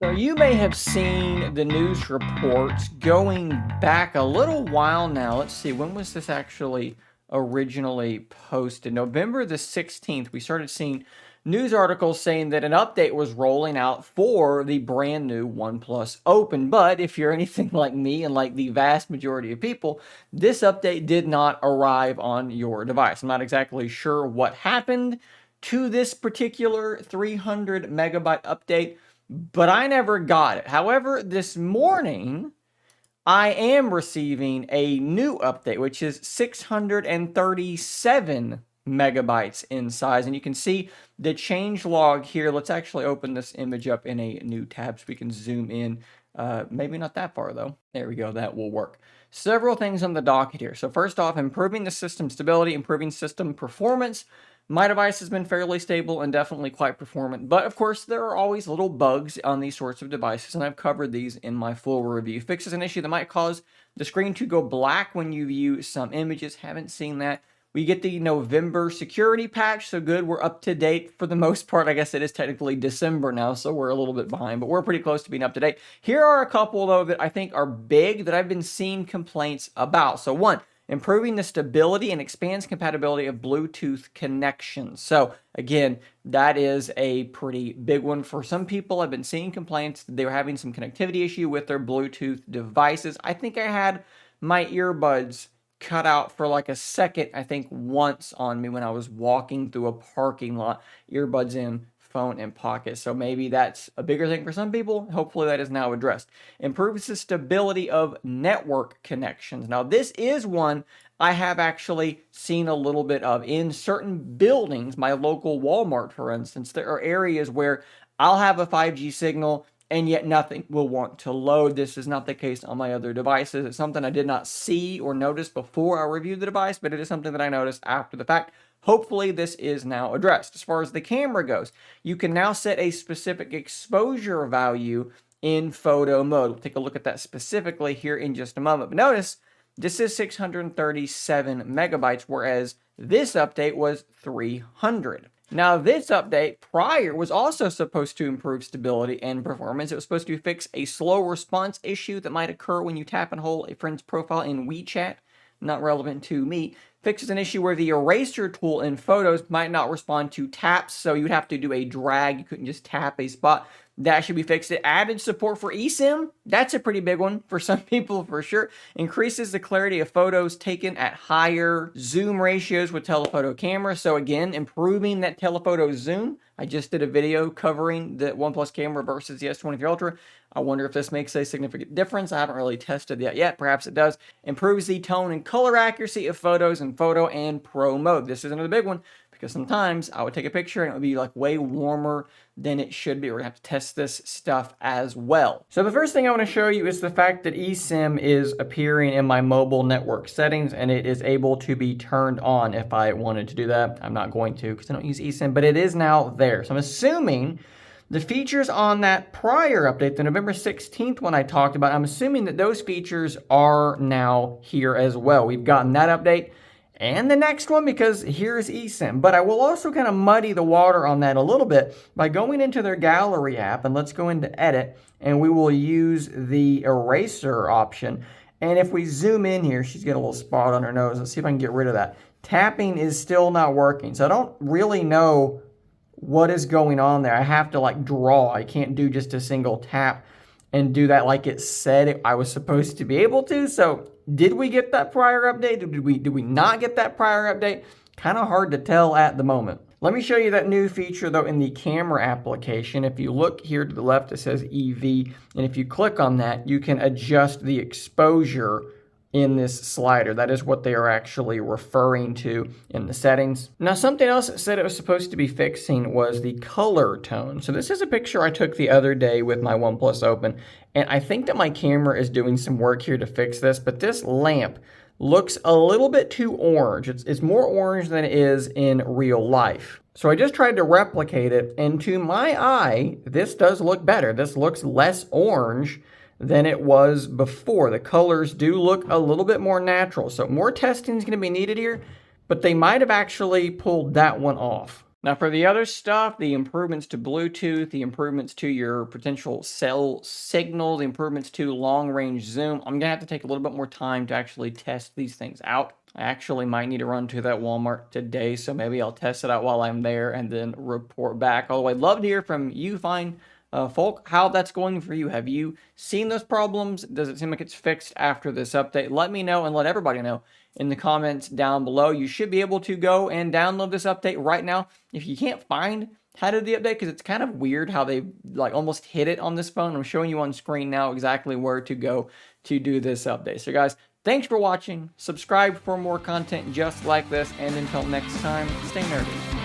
So you may have seen the news reports going back a little while now. Let's see, when was this actually originally posted? November the 16th, we started seeing news articles saying that an update was rolling out for the brand new OnePlus Open. But if you're anything like me and like the vast majority of people, this update did not arrive on your device. I'm not exactly sure what happened to this particular 300 megabyte update, but I never got it. However, this morning, I am receiving a new update, which is 637 megabytes in size. And you can see the change log here. Let's actually open this image up in a new tab so we can zoom in. Maybe not that far, though. There we go. That will work. Several things on the docket here. So first off, improving the system stability, improving system performance. My device has been fairly stable and definitely quite performant, but of course there are always little bugs on these sorts of devices, and I've covered these in my full review. Fixes an issue that might cause the screen to go black when you view some images. Haven't seen that. We get the November security patch, so good. We're up to date for the most part. I guess it is technically December now, so we're a little bit behind, but we're pretty close to being up to date. Here are a couple, though, that I think are big that I've been seeing complaints about. So one, improving the stability and expands compatibility of Bluetooth connections. So again, that is a pretty big one for some people. I've been seeing complaints that they were having some connectivity issue with their Bluetooth devices. I think I had my earbuds cut out for like a second, I think once on me when I was walking through a parking lot, earbuds in, phone in pocket. So maybe that's a bigger thing for some people. Hopefully that is now addressed. Improves the stability of network connections. Now this is one I have actually seen a little bit of in certain buildings. My local Walmart, for instance, there are areas where I'll have a 5G signal and yet nothing will want to load. This is not the case on my other devices. It's something I did not see or notice before I reviewed the device, but it is something that I noticed after the fact. Hopefully this is now addressed. As far as the camera goes, you can now set a specific exposure value in photo mode. We'll take a look at that specifically here in just a moment. But notice, this is 637 megabytes, whereas this update was 300. Now, this update prior was also supposed to improve stability and performance. It was supposed to fix a slow response issue that might occur when you tap and hold a friend's profile in WeChat. Not relevant to me. Fixes an issue where the eraser tool in photos might not respond to taps, so you'd have to do a drag. You couldn't just tap a spot. That should be fixed. It added support for eSIM. That's a pretty big one for some people for sure. Increases the clarity of photos taken at higher zoom ratios with telephoto camera. So again, improving that telephoto zoom. I just did a video covering the OnePlus camera versus the S23 Ultra. I wonder if this makes a significant difference. I haven't really tested that yet. Perhaps it does. Improves the tone and color accuracy of photos in photo and pro mode. This is another big one because sometimes I would take a picture and it would be like way warmer than it should be. We're gonna have to test this stuff as well. So the first thing I want to show you is the fact that eSIM is appearing in my mobile network settings and it is able to be turned on if I wanted to do that. I'm not going to because I don't use eSIM, but it is now there. So I'm assuming the features on that prior update, the November 16th one I talked about, I'm assuming that those features are now here as well. We've gotten that update and the next one because here's eSIM. But I will also kind of muddy the water on that a little bit by going into their gallery app, and let's go into edit and we will use the eraser option. And if we zoom in here, she's got a little spot on her nose. Let's see if I can get rid of that. Tapping is still not working. So I don't really know what is going on there. I have to like draw. I can't do just a single tap and do that like it said I was supposed to be able to. So did we get that prior update? Did we not get that prior update? Kind of hard to tell at the moment. Let me show you that new feature though in the camera application. If you look here to the left, it says EV. And if you click on that, you can adjust the exposure in this slider. That is what they are actually referring to in the settings. Now, something else that said it was supposed to be fixing was the color tone. So this is a picture I took the other day with my OnePlus Open, and I think that my camera is doing some work here to fix this, but this lamp looks a little bit too orange. It's more orange than it is in real life. So I just tried to replicate it, and to my eye, this does look better. This looks less orange than it was before. The colors do look a little bit more natural. So more testing is going to be needed here, but they might have actually pulled that one off. Now, for the other stuff, the improvements to Bluetooth, the improvements to your potential cell signal, the improvements to long range zoom, I'm going to have to take a little bit more time to actually test these things out. I actually might need to run to that Walmart today, so maybe I'll test it out while I'm there and then report back. Although I'd love to hear from you, fine folk, how that's going for you. Have you seen those problems? Does it seem like it's fixed after this update? Let me know and let everybody know in the comments down below. You should be able to go and download this update right now. If you can't find how to do the update, because it's kind of weird how they like almost hid it on this phone. I'm showing you on screen now exactly where to go to do this update. So guys, thanks for watching. Subscribe for more content just like this. And until next time, stay nerdy.